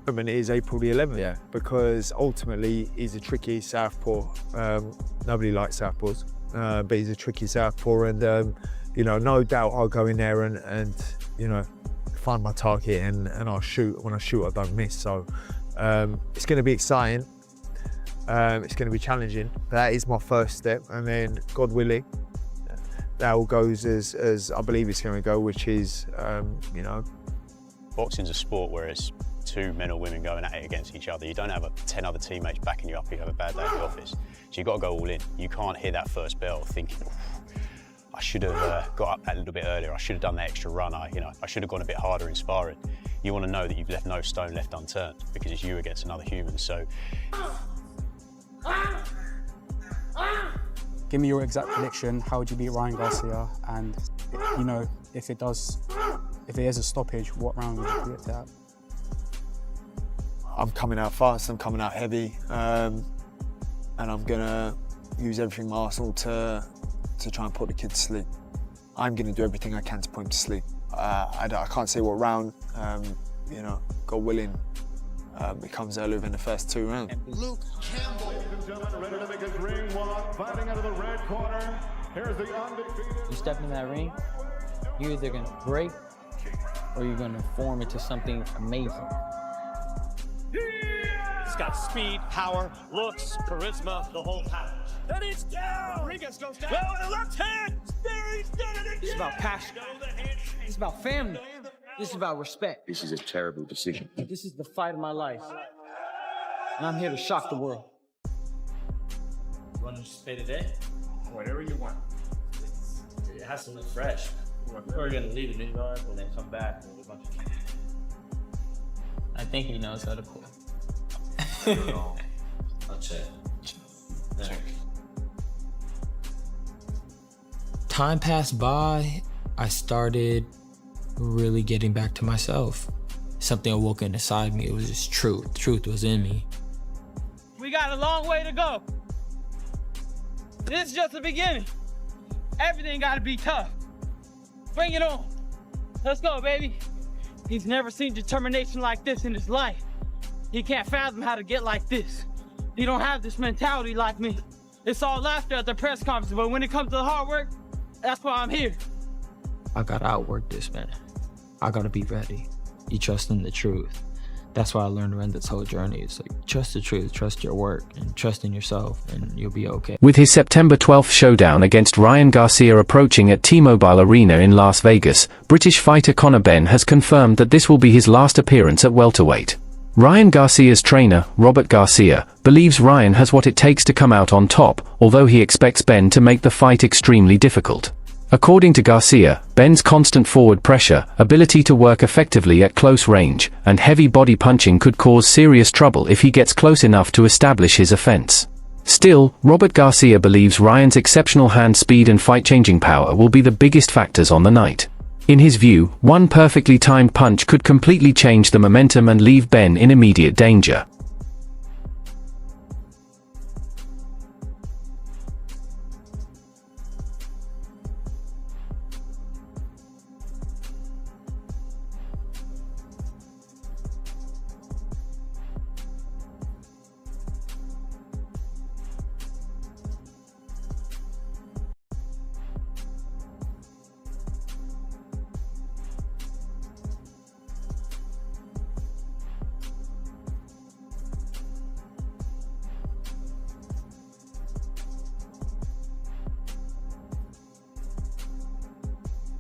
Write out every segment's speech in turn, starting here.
And it is April the 11th, because ultimately he's a tricky southpaw. Nobody likes southpaws, but he's a tricky southpaw, and you know, no doubt I'll go in there and you know, find my target and I'll shoot. When I shoot, I don't miss. So it's going to be exciting. It's going to be challenging. That is my first step, and then God willing, that all goes as I believe it's going to go, which is you know, boxing's a sport where it's two men or women going at it against each other. You don't have 10 other teammates backing you up if you have a bad day at the office. So you've got to go all in. You can't hear that first bell thinking, I should have got up that little bit earlier. I should have done that extra run. I should have gone a bit harder in sparring. You want to know that you've left no stone left unturned, because it's you against another human. So, give me your exact prediction. How would you beat Ryan Garcia? And you know, if it is a stoppage, what round would you predict it at? I'm coming out fast, I'm coming out heavy, and I'm gonna use everything in my arsenal to try and put the kid to sleep. I'm gonna do everything I can to put him to sleep. I can't say what round, you know, God willing, it comes earlier than the first 2 rounds. Luke Campbell. Ladies and gentlemen, ready to make his ring walk, fighting out of the red corner. Here's the undefeated. You step in that ring, you're either gonna break or you're gonna form into something amazing. He's got speed, power, looks, charisma, the whole package. And he's down! Rodriguez goes down. Well, the left hand! There, he's done it again! It's about passion. It's about family. This is about respect. This is a terrible decision. This is the fight of my life. And I'm here to shock the world. Want to spade today? Whatever you want. It has to look fresh. We're going to leave in New York when they come back. We'll do a bunch of... I think he knows how to play. No. I'll check. Check. Time passed by, I started really getting back to myself. Something awoke inside me. It was just truth. Truth was in me. We got a long way to go. This is just the beginning. Everything gotta be tough. Bring it on. Let's go, baby. He's never seen determination like this in his life. He can't fathom how to get like this. He don't have this mentality like me. It's all laughter at the press conference, but when it comes to the hard work, that's why I'm here. I gotta outwork this, man. I gotta be ready. You trust in the truth. That's why I learned around this whole journey. It's like, trust the truth, trust your work, and trust in yourself, and you'll be okay. With his September 12th showdown against Ryan Garcia approaching at T-Mobile Arena in Las Vegas, British fighter Conor Benn has confirmed that this will be his last appearance at welterweight. Ryan Garcia's trainer, Robert Garcia, believes Ryan has what it takes to come out on top, although he expects Benn to make the fight extremely difficult. According to Garcia, Benn's constant forward pressure, ability to work effectively at close range, and heavy body punching could cause serious trouble if he gets close enough to establish his offense. Still, Robert Garcia believes Ryan's exceptional hand speed and fight-changing power will be the biggest factors on the night. In his view, one perfectly timed punch could completely change the momentum and leave Benn in immediate danger.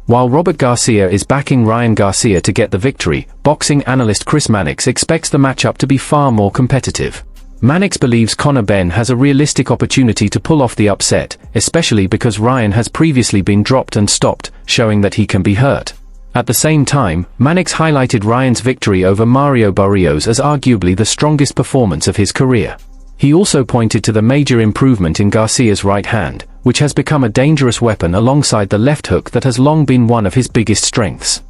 While Robert Garcia is backing Ryan Garcia to get the victory, boxing analyst Chris Mannix expects the matchup to be far more competitive. Mannix believes Conor Benn has a realistic opportunity to pull off the upset, especially because Ryan has previously been dropped and stopped, showing that he can be hurt. At the same time, Mannix highlighted Ryan's victory over Mario Barrios as arguably the strongest performance of his career. He also pointed to the major improvement in Garcia's right hand, which has become a dangerous weapon alongside the left hook that has long been one of his biggest strengths.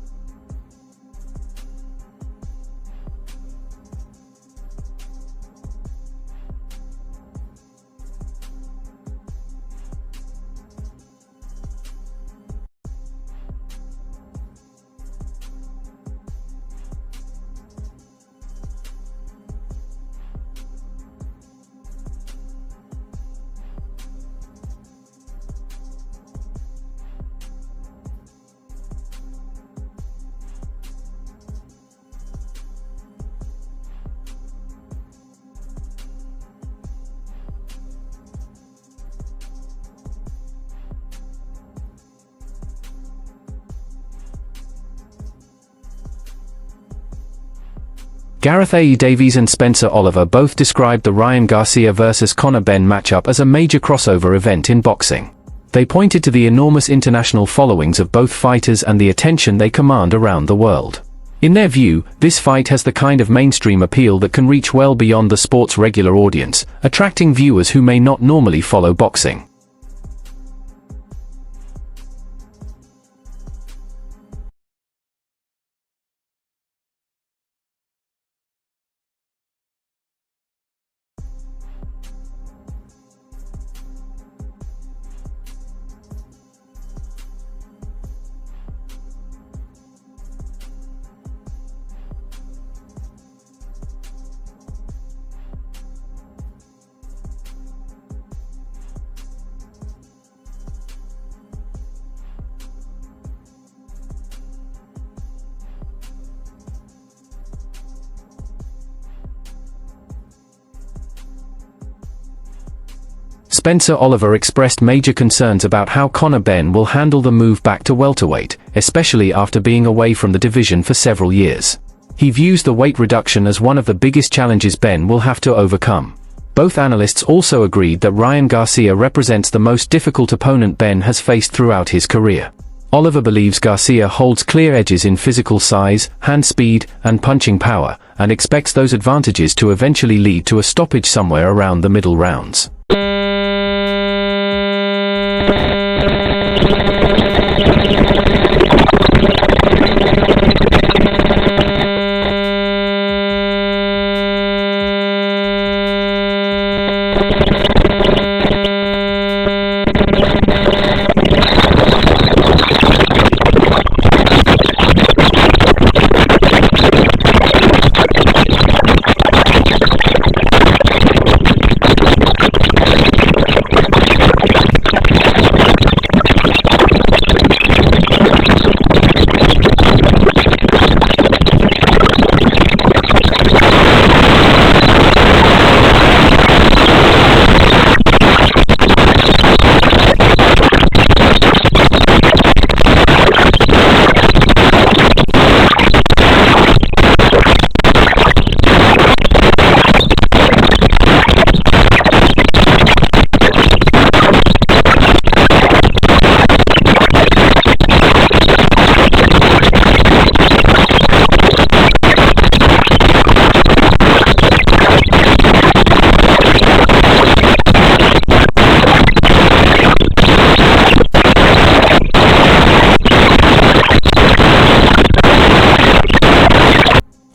Gareth A. Davies and Spencer Oliver both described the Ryan Garcia vs. Conor Benn matchup as a major crossover event in boxing. They pointed to the enormous international followings of both fighters and the attention they command around the world. In their view, this fight has the kind of mainstream appeal that can reach well beyond the sport's regular audience, attracting viewers who may not normally follow boxing. Spencer Oliver expressed major concerns about how Conor Benn will handle the move back to welterweight, especially after being away from the division for several years. He views the weight reduction as one of the biggest challenges Benn will have to overcome. Both analysts also agreed that Ryan Garcia represents the most difficult opponent Benn has faced throughout his career. Oliver believes Garcia holds clear edges in physical size, hand speed, and punching power, and expects those advantages to eventually lead to a stoppage somewhere around the middle rounds.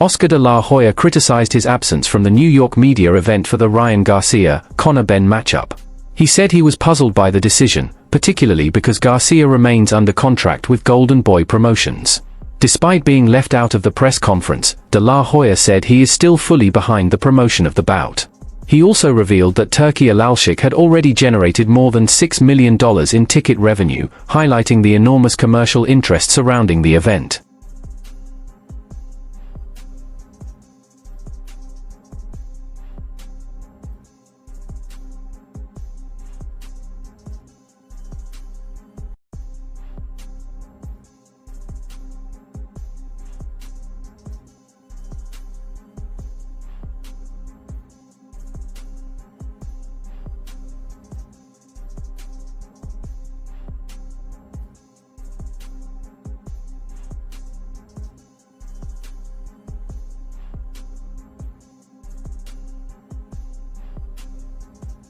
Oscar de la Hoya criticized his absence from the New York media event for the Ryan Garcia-Conor Benn matchup. He said he was puzzled by the decision, particularly because Garcia remains under contract with Golden Boy Promotions. Despite being left out of the press conference, de la Hoya said he is still fully behind the promotion of the bout. He also revealed that Turki Alalshik had already generated more than $6 million in ticket revenue, highlighting the enormous commercial interest surrounding the event.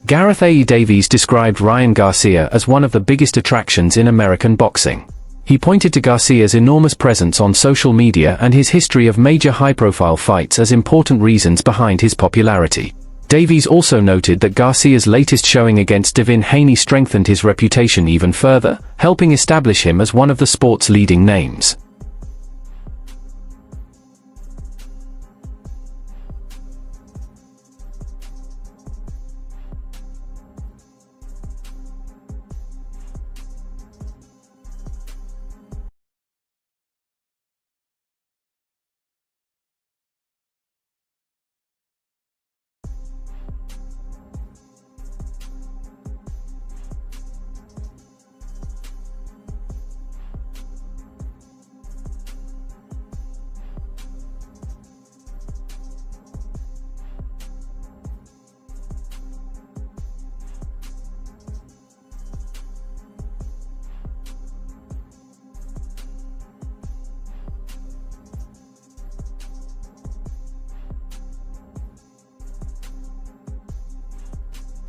Gareth A. Davies described Ryan Garcia as one of the biggest attractions in American boxing. He pointed to Garcia's enormous presence on social media and his history of major high-profile fights as important reasons behind his popularity. Davies also noted that Garcia's latest showing against Devin Haney strengthened his reputation even further, helping establish him as one of the sport's leading names.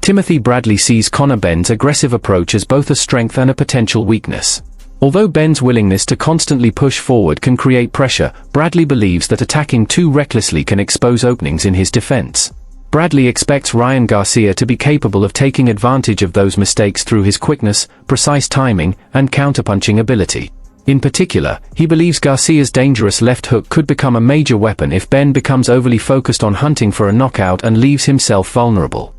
Timothy Bradley sees Conor Benn's aggressive approach as both a strength and a potential weakness. Although Benn's willingness to constantly push forward can create pressure, Bradley believes that attacking too recklessly can expose openings in his defense. Bradley expects Ryan Garcia to be capable of taking advantage of those mistakes through his quickness, precise timing, and counterpunching ability. In particular, he believes Garcia's dangerous left hook could become a major weapon if Benn becomes overly focused on hunting for a knockout and leaves himself vulnerable.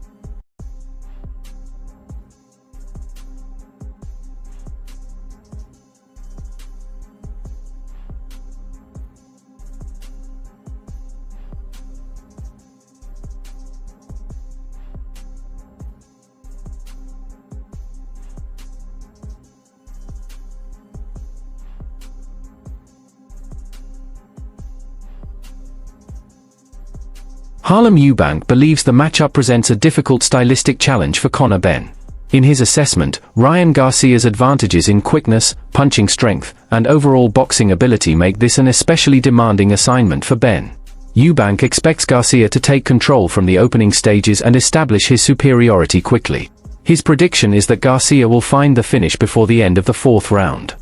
Harlem Eubank believes the matchup presents a difficult stylistic challenge for Conor Benn. In his assessment, Ryan Garcia's advantages in quickness, punching strength, and overall boxing ability make this an especially demanding assignment for Benn. Eubank expects Garcia to take control from the opening stages and establish his superiority quickly. His prediction is that Garcia will find the finish before the end of the 4th round.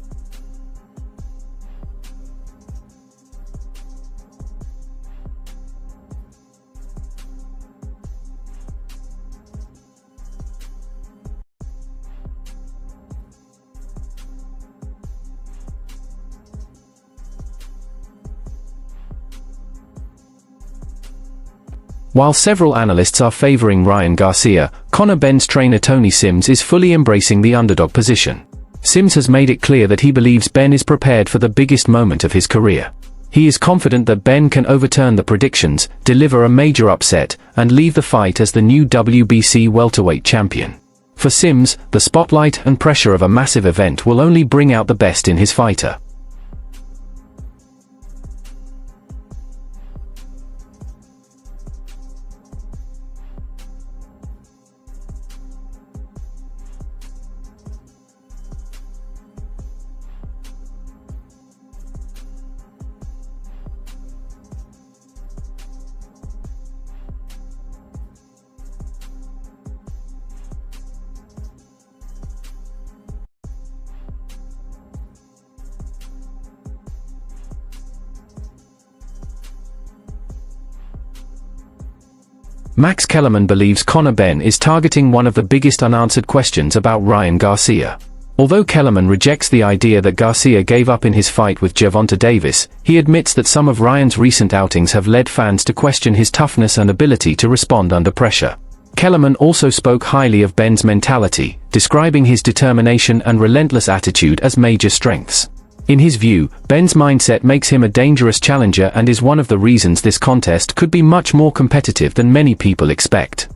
While several analysts are favoring Ryan Garcia, Conor Benn's trainer Tony Sims is fully embracing the underdog position. Sims has made it clear that he believes Benn is prepared for the biggest moment of his career. He is confident that Benn can overturn the predictions, deliver a major upset, and leave the fight as the new WBC welterweight champion. For Sims, the spotlight and pressure of a massive event will only bring out the best in his fighter. Max Kellerman believes Conor Benn is targeting one of the biggest unanswered questions about Ryan Garcia. Although Kellerman rejects the idea that Garcia gave up in his fight with Gervonta Davis, he admits that some of Ryan's recent outings have led fans to question his toughness and ability to respond under pressure. Kellerman also spoke highly of Benn's mentality, describing his determination and relentless attitude as major strengths. In his view, Benn's mindset makes him a dangerous challenger and is one of the reasons this contest could be much more competitive than many people expect.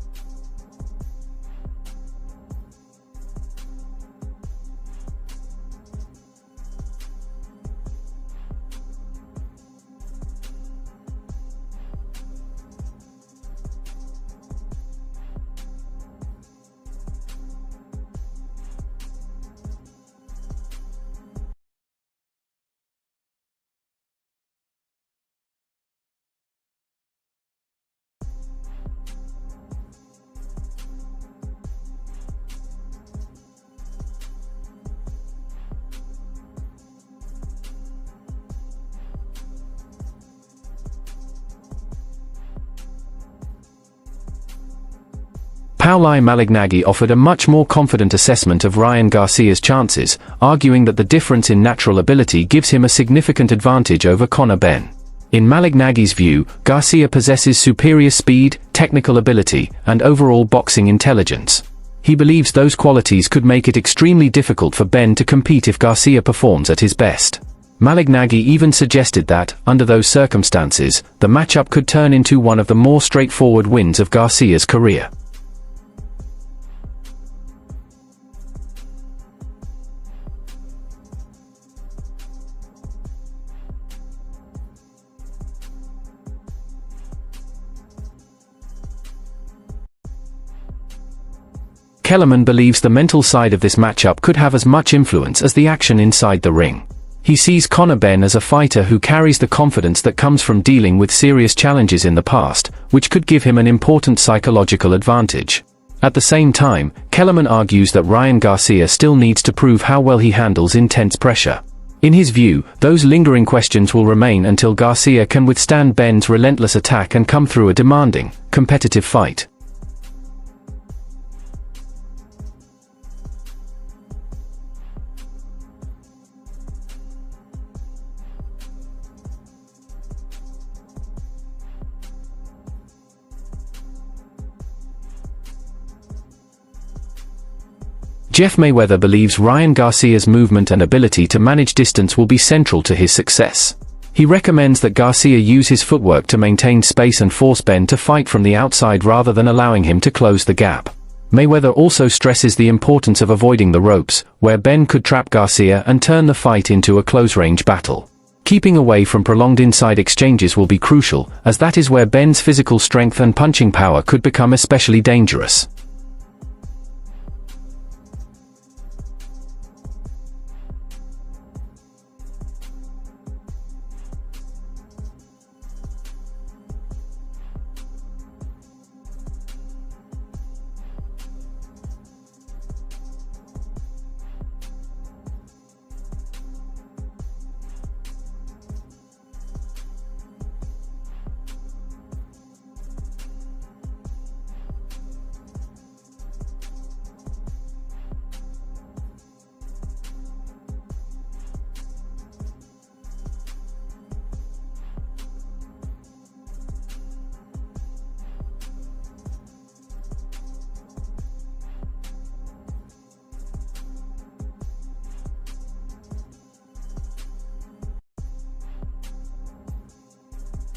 Pauli Malignaggi offered a much more confident assessment of Ryan Garcia's chances, arguing that the difference in natural ability gives him a significant advantage over Conor Benn. In Malignaggi's view, Garcia possesses superior speed, technical ability, and overall boxing intelligence. He believes those qualities could make it extremely difficult for Benn to compete if Garcia performs at his best. Malignaggi even suggested that, under those circumstances, the matchup could turn into one of the more straightforward wins of Garcia's career. Kellerman believes the mental side of this matchup could have as much influence as the action inside the ring. He sees Conor Benn as a fighter who carries the confidence that comes from dealing with serious challenges in the past, which could give him an important psychological advantage. At the same time, Kellerman argues that Ryan Garcia still needs to prove how well he handles intense pressure. In his view, those lingering questions will remain until Garcia can withstand Benn's relentless attack and come through a demanding, competitive fight. Jeff Mayweather believes Ryan Garcia's movement and ability to manage distance will be central to his success. He recommends that Garcia use his footwork to maintain space and force Benn to fight from the outside rather than allowing him to close the gap. Mayweather also stresses the importance of avoiding the ropes, where Benn could trap Garcia and turn the fight into a close-range battle. Keeping away from prolonged inside exchanges will be crucial, as that is where Benn's physical strength and punching power could become especially dangerous.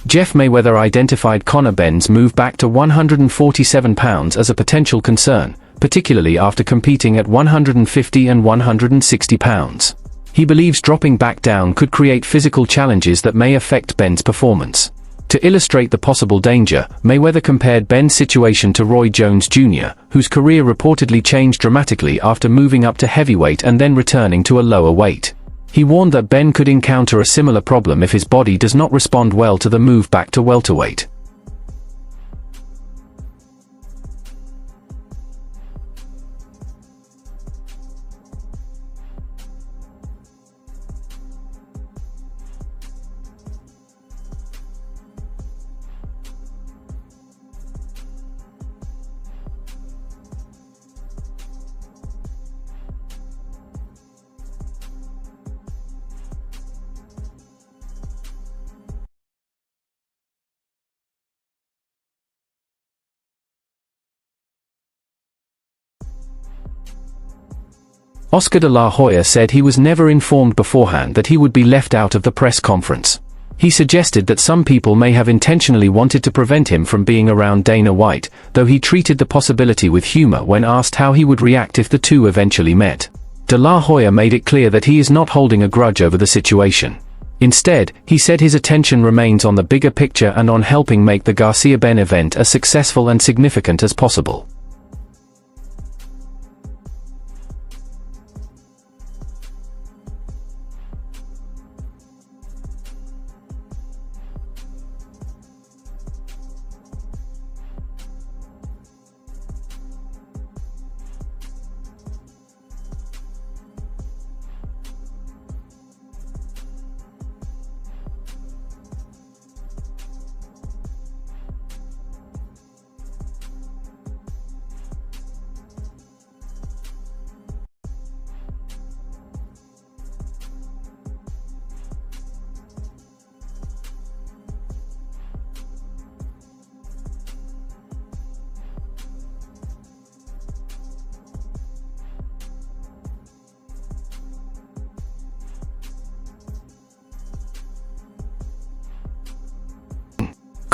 Jeff Mayweather identified Conor Benn's move back to 147 pounds as a potential concern, particularly after competing at 150 and 160 pounds. He believes dropping back down could create physical challenges that may affect Benn's performance. To illustrate the possible danger, Mayweather compared Benn's situation to Roy Jones Jr., whose career reportedly changed dramatically after moving up to heavyweight and then returning to a lower weight. He warned that Benn could encounter a similar problem if his body does not respond well to the move back to welterweight. Oscar de la Hoya said he was never informed beforehand that he would be left out of the press conference. He suggested that some people may have intentionally wanted to prevent him from being around Dana White, though he treated the possibility with humor when asked how he would react if the two eventually met. De la Hoya made it clear that he is not holding a grudge over the situation. Instead, he said his attention remains on the bigger picture and on helping make the Garcia-Benn event as successful and significant as possible.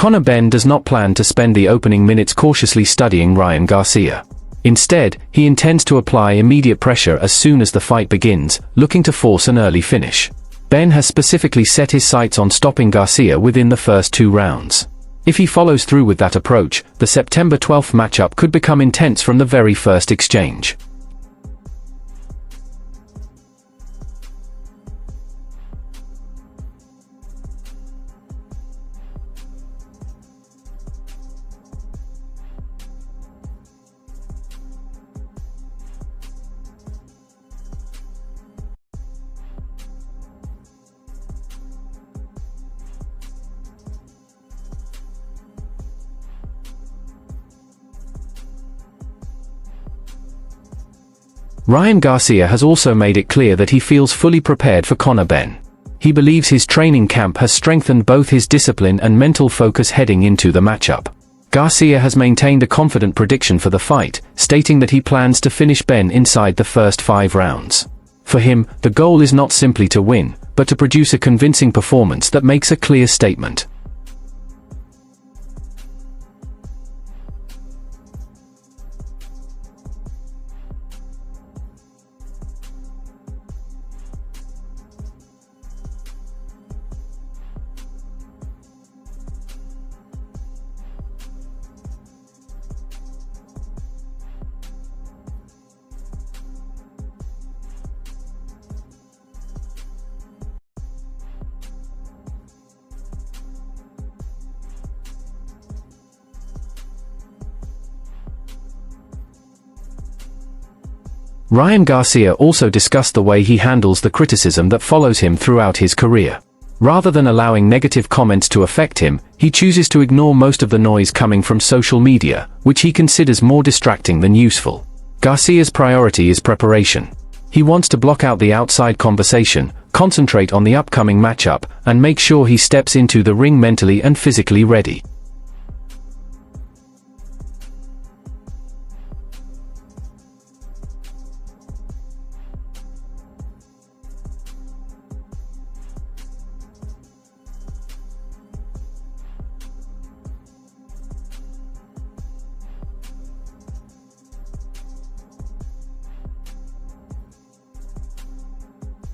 Conor Benn does not plan to spend the opening minutes cautiously studying Ryan Garcia. Instead, he intends to apply immediate pressure as soon as the fight begins, looking to force an early finish. Benn has specifically set his sights on stopping Garcia within the first 2 rounds. If he follows through with that approach, the September 12th matchup could become intense from the very first exchange. Ryan Garcia has also made it clear that he feels fully prepared for Conor Benn. He believes his training camp has strengthened both his discipline and mental focus heading into the matchup. Garcia has maintained a confident prediction for the fight, stating that he plans to finish Benn inside the first 5 rounds. For him, the goal is not simply to win, but to produce a convincing performance that makes a clear statement. Ryan Garcia also discussed the way he handles the criticism that follows him throughout his career. Rather than allowing negative comments to affect him, he chooses to ignore most of the noise coming from social media, which he considers more distracting than useful. Garcia's priority is preparation. He wants to block out the outside conversation, concentrate on the upcoming matchup, and make sure he steps into the ring mentally and physically ready.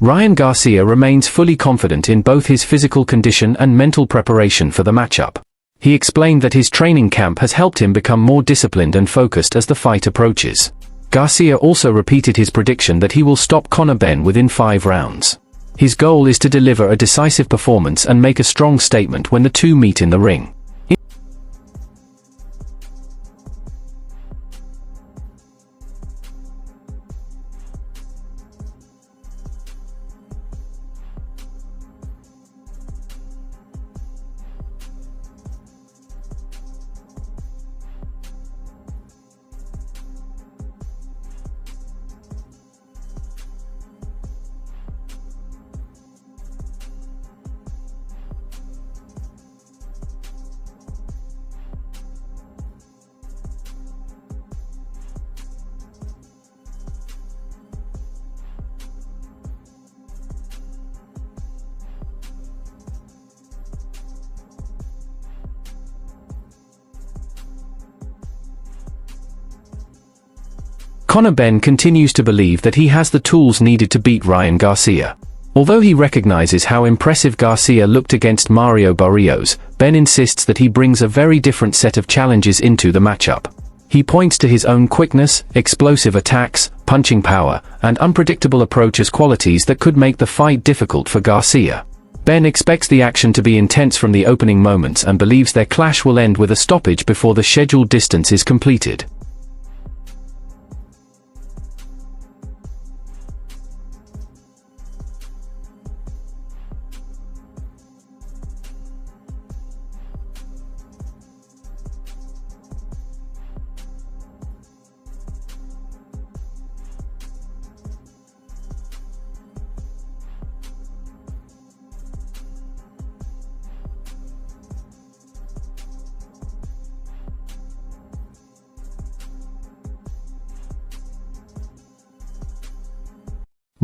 Ryan Garcia remains fully confident in both his physical condition and mental preparation for the matchup. He explained that his training camp has helped him become more disciplined and focused as the fight approaches. Garcia also repeated his prediction that he will stop Conor Benn within 5 rounds. His goal is to deliver a decisive performance and make a strong statement when the two meet in the ring. Conor Benn continues to believe that he has the tools needed to beat Ryan Garcia. Although he recognizes how impressive Garcia looked against Mario Barrios, Benn insists that he brings a very different set of challenges into the matchup. He points to his own quickness, explosive attacks, punching power, and unpredictable approach as qualities that could make the fight difficult for Garcia. Benn expects the action to be intense from the opening moments and believes their clash will end with a stoppage before the scheduled distance is completed.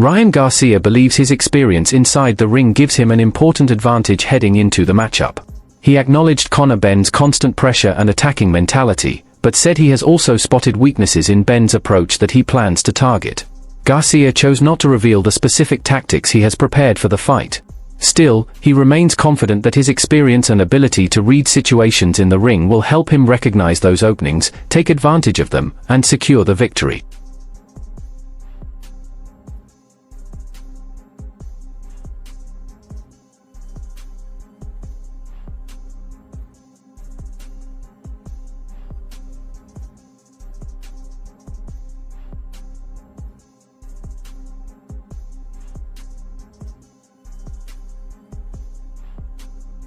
Ryan Garcia believes his experience inside the ring gives him an important advantage heading into the matchup. He acknowledged Conor Benn's constant pressure and attacking mentality, but said he has also spotted weaknesses in Benn's approach that he plans to target. Garcia chose not to reveal the specific tactics he has prepared for the fight. Still, he remains confident that his experience and ability to read situations in the ring will help him recognize those openings, take advantage of them, and secure the victory.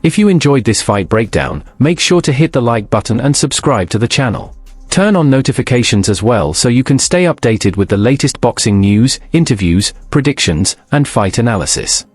If you enjoyed this fight breakdown, make sure to hit the like button and subscribe to the channel. Turn on notifications as well so you can stay updated with the latest boxing news, interviews, predictions, and fight analysis.